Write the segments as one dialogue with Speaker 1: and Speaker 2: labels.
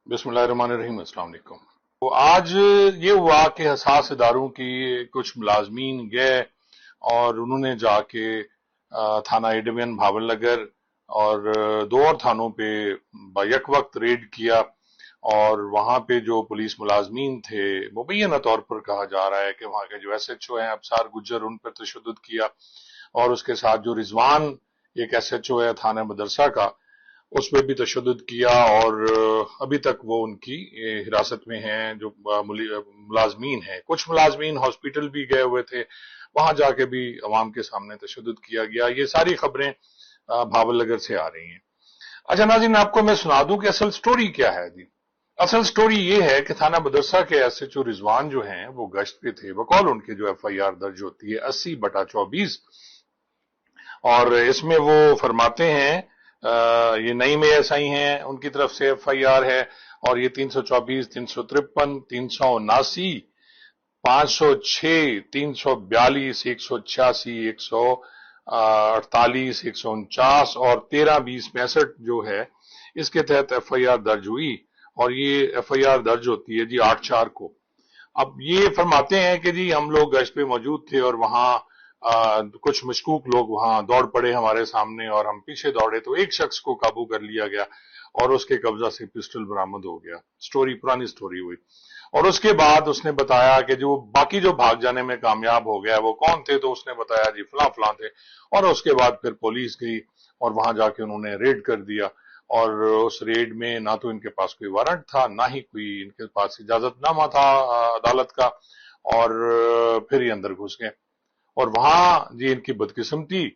Speaker 1: बिस्मिल्लाहिर्रहमानिर्रहीम। अस्सलाम वालेकुम। तो आज ये हुआ कि हसास इदारों की कुछ मुलाजमीन गए और उन्होंने जाके थाना ए डिवीजन भावलनगर और दो और थानों पे बैक वक्त रेड किया। और वहां पे जो पुलिस मुलाजमीन थे मुबैना तौर पर कहा जा रहा है कि वहां के जो SHO हैं अबसार गुज्जर, उन पर तशद्दुद किया। और उसके साथ जो रिजवान एक SHO है थाना मदरसा का, उसमें भी तशद्दुद किया। और अभी तक वो उनकी हिरासत में हैं जो मुलाजमीन हैं। कुछ मुलाजमीन हॉस्पिटल भी गए हुए थे, वहां जाके भी अवाम के सामने तशद्दुद किया गया। ये सारी खबरें भावलनगर से आ रही हैं। अच्छा नाज़रीन, आपको मैं सुना दूं कि असल स्टोरी क्या है जी। असल स्टोरी ये है कि थाना मदरसा के SHO रिजवान जो हैं वो गश्त पे थे। बकौल उनके जो FIR दर्ज होती है 80/24, और इसमें वो फरमाते हैं ये नई में SI हैं, उनकी तरफ से FIR है। और ये 324, 353, 379, 506, 342, 186, 148, 149 और 13, 20, 65 जो है इसके तहत FIR दर्ज हुई। और ये FIR दर्ज होती है जी 8/4 को। अब ये फरमाते हैं कि जी हम लोग गश्त पे मौजूद थे और वहां कुछ मशकूक लोग वहां दौड़ पड़े हमारे सामने और हम पीछे दौड़े तो एक शख्स को काबू कर लिया गया और उसके कब्जा से पिस्टल बरामद हो गया। स्टोरी पुरानी स्टोरी हुई। और उसके बाद उसने बताया कि जो बाकी जो भाग जाने में कामयाब हो गया वो कौन थे, तो उसने बताया जी फलां फलां थे। और उसके बाद फिर पुलिस गई और वहां जाके उन्होंने रेड कर दिया। और उस रेड में ना तो इनके पास कोई वारंट था, ना ही कोई इनके पास इजाजतनामा था अदालत का। और फिर ये अंदर घुस गए। और वहां जी इनकी बदकिस्मती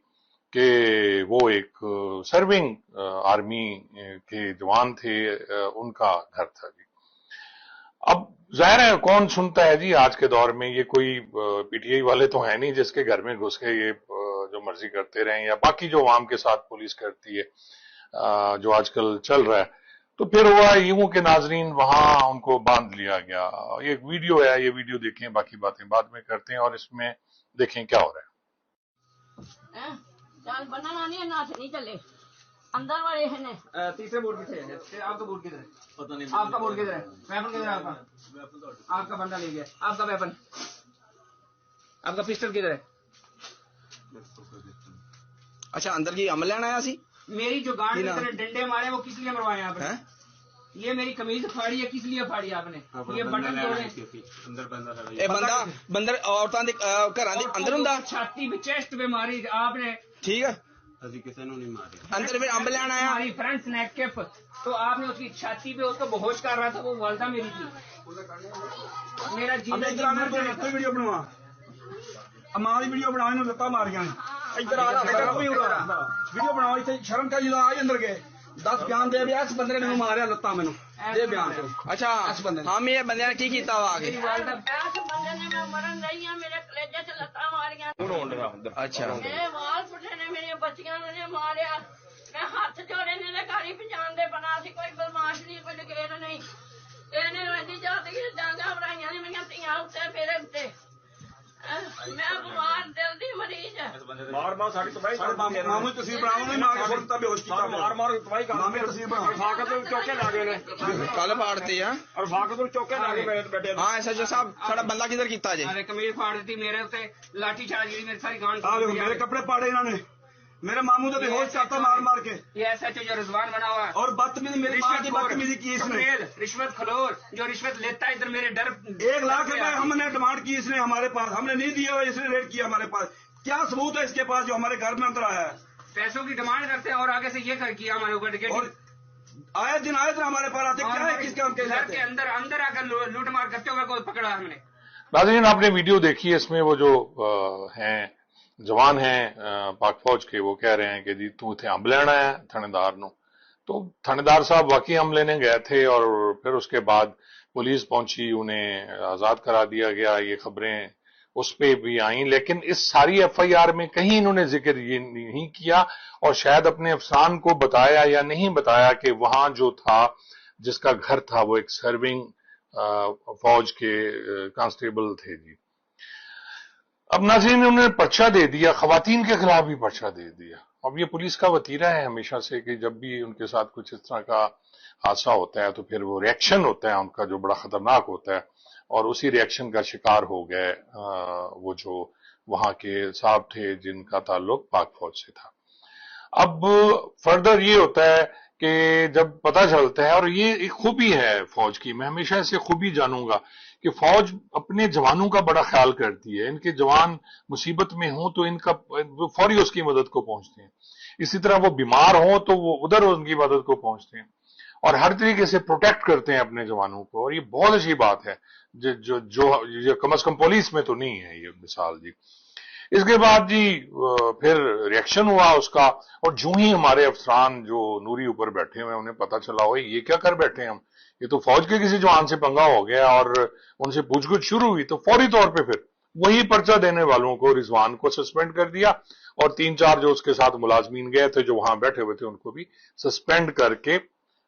Speaker 1: कि वो एक सर्विंग आर्मी के जवान थे, उनका घर था जी। अब जाहिर है कौन सुनता है जी आज के दौर में, ये कोई PTI वाले तो है नहीं जिसके घर में घुस के ये जो मर्जी करते रहें, या बाकी जो आवाम के साथ पुलिस करती है जो आजकल चल रहा है। तो फिर हुआ यूं के नाजरीन वहां उनको बांध लिया गया। ये एक वीडियो है, ये वीडियो देखें, बाकी बातें बाद में करते हैं। और इसमें देखें क्या हो रहा है।
Speaker 2: चल बनाना नहीं नहीं चले अंदर वाले हैं। तीसरे बोर्ड किधर है? आपका बोर्ड किधर है? पता नहीं। आपका बोर्ड किधर है? वेपन किधर है आपका? आपका बंदा ले गया। आपका वेपन, आपका पिस्टल किधर है?
Speaker 3: अच्छा अंदर की अमल लेना आया सी।
Speaker 2: मेरी जो गांड की तरह डंडे मारे वो किस लिए मरवाए आपने? ये मेरी कमीज फाड़ी है, किस लिए फाड़ी आपने? ये बटन तोड़े।
Speaker 3: अंदर बंदा बंदर औरतां दे घरां दे अंदर हुंदा।
Speaker 2: छाती पे चेस्ट पे मारी आपने।
Speaker 3: ठीक है,
Speaker 4: अभी किसी ने नहीं मारे।
Speaker 3: अंदर फिर अम्ब लेना आया।
Speaker 2: हमारी फ्रंट नेक केप तो आपने उसकी छाती पे उसको बेहोश कर रहा था, वो वालदा मेरी थी। मेरा जी
Speaker 5: वीडियो बनवा हमारी वीडियो बना लत्ता मारिया इधर आ वीडियो बनाओ इतने शर्म का जिला आई अंदर गए 10 बयान दे इस बंदे ने मारिया लत्ता मैनू दे बयान करो।
Speaker 3: अच्छा इस बंदे हम ये बंदे ने की कीता वा आगे? अच्छा
Speaker 2: मेरे वाल फुटे ने, मेरी बच्चियां ने मारिया। मैं हाथ जोड़े ने गाड़ी पहचान दे बना सी, कोई बदमाश नहीं, कोई लकेर नहीं। इन्हें जाती डांगा बनाइया ने मेरिया तियां उत्ते मेरे उत्ते। मैं बीमार दिल दी मरीज है।
Speaker 5: मार मार साड़ी तबाही कर मामू तस्वीर बनाओ नहीं मार के तब बेहोश कीता मार मार तबाही कर मामू तस्वीर बनाओ फाकत तो चौके लागे ने
Speaker 3: कल फाड़ती है
Speaker 5: और फाकत तो चौके लागे मेरे बैठे।
Speaker 3: हां SHO साहब साडा बंदा किधर कीता जे?
Speaker 2: अरे कमीज फाड़ दी मेरे उत्ते, लाठी चार्ज जी मेरी सारी गांड।
Speaker 5: आ देखो मेरे कपड़े पाड़े इन्होंने, मेरे मामू तो बेहोश करता मार मार के।
Speaker 2: ये SHO जो रिजवान बना हुआ है
Speaker 5: और बदतमीजी मेरी मां की बदतमीजी की इसने।
Speaker 2: रिश्वत खलोर जो रिश्वत लेता है इधर मेरे डर
Speaker 5: 1 लाख रुपए हमने डिमांड की इसने हमारे पास, हमने नहीं दिया और इसने रेड किया हमारे पास। क्या सबूत है इसके पास जो हमारे घर में अंदर आया है?
Speaker 2: पैसों की डिमांड करते हैं और आगे से ये कर किया हमारे ऊपर।
Speaker 5: और आए दिन हमारे पास आते क्या है किसके हम
Speaker 2: घर के अंदर अंदर आकर लूट मार करते हुए कोई पकड़ा हमने।
Speaker 1: नाज़रीन आपने वीडियो देखी है, इसमें वो जो हैं जवान हैं पाक फौज के, वो कह रहे हैं कि जी तू इतने अम्ब लेना है थानेदार नो। तो थानेदार साहब वाकई अम्ब लेने गए थे और फिर उसके बाद पुलिस पहुंची, उन्हें आजाद करा दिया गया। ये खबरें उस पे भी आई, लेकिन इस सारी FIR में कहीं इन्होंने जिक्र ये नहीं किया और शायद अपने अफसरान को बताया या नहीं बताया कि वहां जो था जिसका घर था वो एक सर्विंग फौज के कांस्टेबल थे जी। अब नाज़रीन उन्होंने पर्चा दे दिया, खवातीन के खिलाफ भी पर्चा दे दिया। अब ये पुलिस का वतीरा है हमेशा से कि जब भी उनके साथ कुछ इस तरह का हादसा होता है तो फिर वो रिएक्शन होता है उनका जो बड़ा खतरनाक होता है, और उसी रिएक्शन का शिकार हो गए वो जो वहां के साहब थे जिनका ताल्लुक पाक फौज से था। अब फर्दर ये होता है कि जब पता चलता है, और ये एक खूबी है फौज की, मैं हमेशा इसे खूबी जानूंगा कि फौज अपने जवानों का बड़ा ख्याल करती है। इनके जवान मुसीबत में हों तो इनका फौरी उसकी मदद को पहुंचते हैं, इसी तरह वो बीमार हों तो वो उधर उनकी मदद को पहुंचते हैं, और हर तरीके से प्रोटेक्ट करते हैं अपने जवानों को। और ये बहुत अच्छी बात है जो कम से कम पुलिस में तो नहीं है ये मिसाल जी। इसके बाद जी फिर रिएक्शन हुआ उसका, और जो ही हमारे अफसरान जो नूरी ऊपर बैठे हुए उन्हें पता चला हो ये क्या कर बैठे हम, ये तो फौज के किसी जवान से पंगा हो गया, और उनसे पूछगछ शुरू हुई तो फौरी तौर पे फिर वही पर्चा देने वालों को, रिजवान को सस्पेंड कर दिया, और 3-4 जो उसके साथ मुलाजमीन गए थे जो वहां बैठे हुए थे उनको भी सस्पेंड करके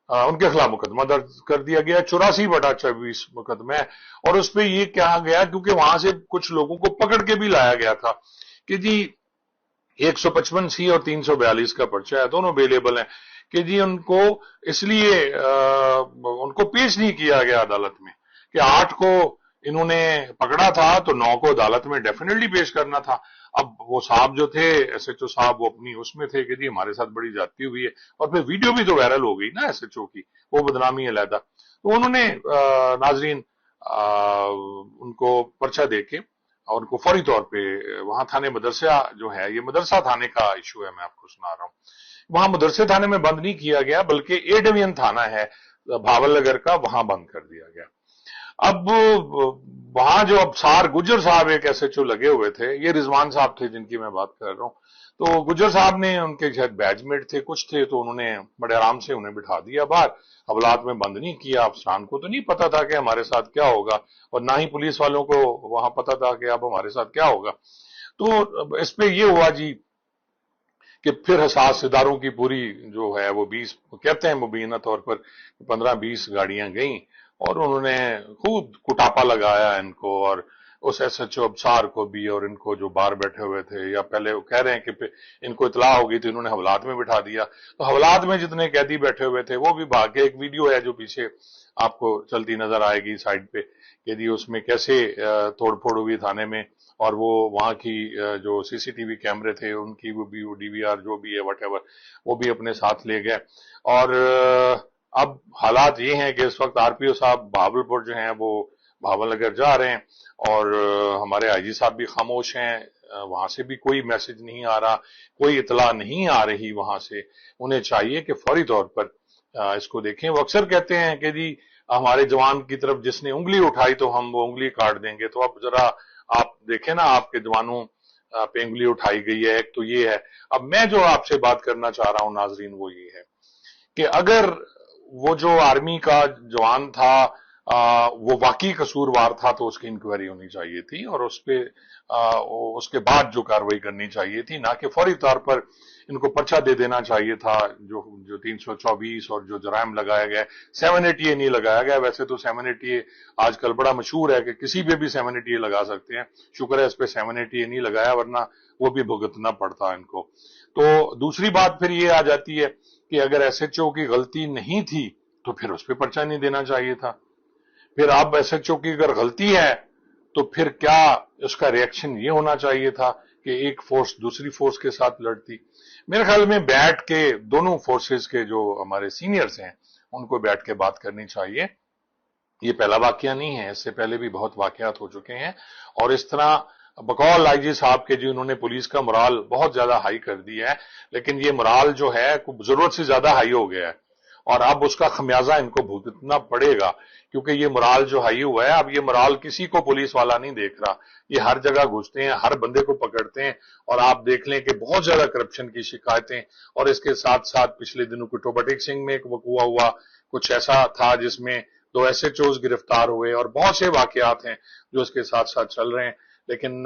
Speaker 1: उनके खिलाफ मुकदमा दर्ज कर दिया गया। 84/24 मुकदमा है, और उस पर यह कहा गया क्योंकि वहां से कुछ लोगों को पकड़ के भी लाया गया था कि जी 155C और 342 का पर्चा है, दोनों अवेलेबल हैं, कि जी उनको इसलिए उनको पेश नहीं किया गया अदालत में कि 8 को इन्होंने पकड़ा था तो 9 को अदालत में डेफिनेटली पेश करना था। अब वो साहब जो थे SHO साहब वो अपनी उसमें थे कि जी हमारे साथ बड़ी ज्यादती हुई है, और फिर वीडियो भी तो वायरल हो गई ना SHO की, वो बदनामी अलहदा, तो उन्होंने नाजरीन उनको पर्चा देके और उनको फौरी तौर पे वहां थाने मदरसा जो है, ये मदरसा थाने का इशू है मैं आपको सुना रहा हूं, वहां मदरसे थाने में बंद नहीं किया गया बल्कि ए डिवीजन थाना है भावल नगर का, वहां बंद कर दिया गया। अब वहां जो अबसार गुज्जर साहब एक SHO लगे हुए थे, ये रिजवान साहब थे जिनकी मैं बात कर रहा हूं, तो गुज्जर साहब ने उनके शायद बैचमेट थे कुछ थे, तो उन्होंने बड़े आराम से उन्हें बिठा दिया बाहर, हवालात में बंद नहीं किया। अफसरान को तो नहीं पता था कि हमारे साथ क्या होगा, और ना ही पुलिस वालों को वहां पता था कि अब हमारे साथ क्या होगा। तो इस पे ये हुआ जी कि फिर हसास इदारों की पूरी जो है वो 20 कहते हैं मुबीना तौर पर 15-20 गाड़ियां गईं, और उन्होंने खूब कुटापा लगाया इनको, और उस SHO अबसार को भी, और इनको जो बाहर बैठे हुए थे, या पहले वो कह रहे हैं कि इनको इतला हो गई तो इन्होंने हवालात में बिठा दिया, तो हवालात में जितने कैदी बैठे हुए थे वो भी भाग गए। एक वीडियो है जो पीछे आपको चलती नजर आएगी साइड पे, यदि उसमें कैसे तोड़फोड़ हुई थाने में, और वो वहां की जो CCTV कैमरे थे उनकी वो भी DVR जो भी है व्हाटएवर वो भी अपने साथ ले गए। और अब हालात ये हैं कि इस वक्त RPO साहब भावलपुर जो हैं वो भावल नगर जा रहे हैं, और हमारे IG साहब भी खामोश हैं, वहां से भी कोई मैसेज नहीं आ रहा, कोई इतला नहीं आ रही वहां से। उन्हें चाहिए कि फौरी तौर पर इसको देखें। वो अक्सर कहते हैं कि जी हमारे जवान की तरफ जिसने उंगली उठाई तो हम वो उंगली काट देंगे, तो अब जरा आप देखें ना, आपके जवानों पे उंगली उठाई गई है, एक तो ये है। अब मैं जो आपसे बात करना चाह रहा हूं नाजरीन वो ये है कि अगर वो जो आर्मी का जवान था वो वाकई कसूरवार था तो उसकी इंक्वायरी होनी चाहिए थी, और उस पे उसके बाद जो कार्रवाई करनी चाहिए थी, ना कि फौरी तौर पर इनको पर्चा दे देना चाहिए था। जो 324 और जो जराइम लगाया गया, 780A नहीं लगाया गया। वैसे तो 780A आजकल बड़ा मशहूर है कि किसी पे भी 780A लगा सकते हैं, शुक्र है इस पे 780A नहीं लगाया, वरना वो भी भुगतना पड़ता इनको। तो दूसरी बात फिर ये आ जाती है कि अगर SHO की गलती नहीं थी तो फिर उस पर पर्चा नहीं देना चाहिए था। फिर अब SHO की अगर गलती है तो फिर क्या उसका रिएक्शन ये होना चाहिए था कि एक फोर्स दूसरी फोर्स के साथ लड़ती। मेरे ख्याल में बैठ के दोनों फोर्सेस के जो हमारे सीनियर्स हैं उनको बैठ के बात करनी चाहिए। ये पहला वाकया नहीं है, इससे पहले भी बहुत वाकयात हो चुके हैं, और इस तरह बकौल IG साहब के जी उन्होंने पुलिस का मोराल बहुत ज्यादा हाई कर दिया है, लेकिन ये मोराल जो है जरूरत से ज्यादा हाई हो गया है, और अब उसका खमियाजा इनको भुगतना पड़ेगा, क्योंकि ये मोराल जो हाई हुआ है, अब ये मोराल किसी को पुलिस वाला नहीं देख रहा, ये हर जगह घुसते हैं, हर बंदे को पकड़ते हैं, और आप देख लें कि बहुत ज्यादा करप्शन की शिकायतें। और इसके साथ साथ पिछले दिनों कुटुबटिक सिंह में एक वकूआ हुआ, कुछ ऐसा था जिसमें 2 SHOs गिरफ्तार हुए, और बहुत से वाकयात हैं जो इसके साथ साथ चल रहे हैं, लेकिन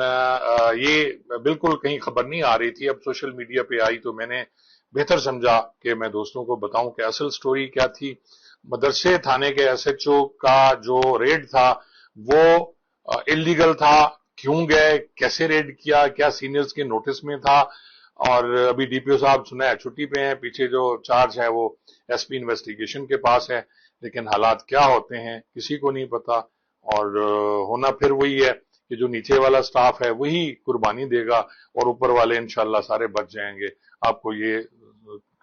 Speaker 1: ये बिल्कुल कहीं खबर नहीं आ रही थी। अब सोशल मीडिया पे आई तो मैंने बेहतर समझा कि मैं दोस्तों को बताऊं कि असल स्टोरी क्या थी। मदरसे थाने के SHO का जो रेड था वो इलीगल था, क्यों गए, कैसे रेड किया, क्या सीनियर्स के नोटिस में था, اور ابھی DPO صاحب سنا ہے چھٹی پہ ہیں, پیچھے جو چارج ہے وہ SP انویسٹیگیشن کے پاس ہے, لیکن حالات کیا ہوتے ہیں کسی کو نہیں پتا, اور ہونا پھر وہی ہے کہ جو نیچے والا سٹاف ہے وہی قربانی دے گا اور اوپر والے انشاءاللہ سارے بچ جائیں گے. آپ کو یہ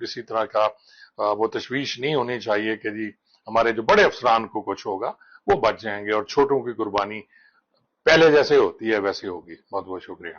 Speaker 1: کسی طرح کا وہ تشویش نہیں ہونی چاہیے کہ جی ہمارے جو بڑے افسران کو کچھ ہوگا وہ بچ جائیں گے, اور چھوٹوں کی قربانی پہلے جیسے ہوتی ہے ویسے ہوگی. بہت بہت شکریہ.